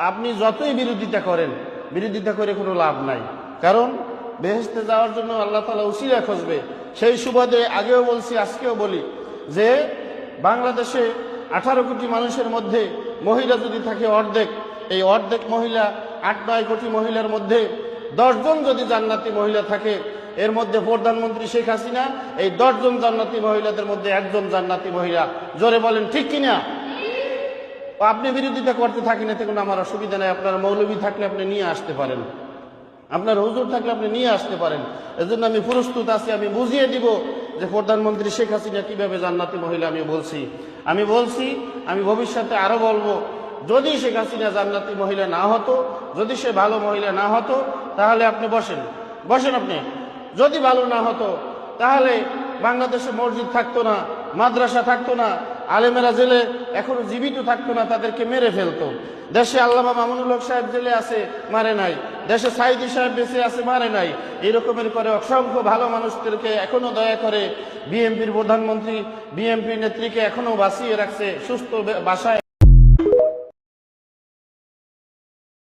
আপনি যতই বিরোধিতা করে কোনো লাভ নাই। কারণ বেহেশতে যাওয়ার জন্য আল্লাহ তাআলা উসিলা খুঁজবে। সেই সুবাদে আগেও বলছি, আজকেও বলি যে বাংলাদেশে 18 কোটি মানুষের মধ্যে মহিলা যদি থাকে অর্ধেক, এই অর্ধেক মহিলা 8-9 কোটি মহিলার মধ্যে 10 জন যদি জান্নাতি মহিলা থাকে, এর মধ্যে প্রধানমন্ত্রী শেখ হাসিনা এই 10 জন জান্নাতি মহিলাদের মধ্যে একজন জান্নাতি মহিলা। জোরে বলেন ঠিক কিনা? আপনি বিরোধিতা করতে থাকেন, এতে কোনো আমার অসুবিধা নেই। আপনার মৌলবী থাকলে আপনি নিয়ে আসতে পারেন, আপনার হুজুর থাকলে আপনি নিয়ে আসতে পারেন। এজন্য আমি প্রস্তুত আছি, আমি বুঝিয়ে দিব যে প্রধানমন্ত্রী শেখ হাসিনা কিভাবে জান্নাতি মহিলা। আমি বলছি আমি ভবিষ্যতে আরো বলবো, যদি শেখ হাসিনা জান্নাতি মহিলা না হতো, যদি সে ভালো মহিলা না হতো, তাহলে আপনি বসেন আপনি। যদি ভালো না হতো তাহলে বাংলাদেশে মসজিদ থাকতো না, মাদ্রাসা থাকতো না, আলেমেরা জেলে এখনো জীবিত থাকতো না, তাদেরকে মেরে ফেলতো। দেশে আল্লামা মামুনুল হক সাহেব জেলে আছে, মারে নাই। দেশে সাইদি সাহেব বেঁচে আছে, মারে নাই। এরকমের করে অসংখ্য ভালো মানুষদেরকে এখনো দয়া করে বিএনপির প্রধানমন্ত্রী, বিএনপি নেত্রীকে এখনো বাঁচিয়ে রাখছে, সুস্থ বাসায়।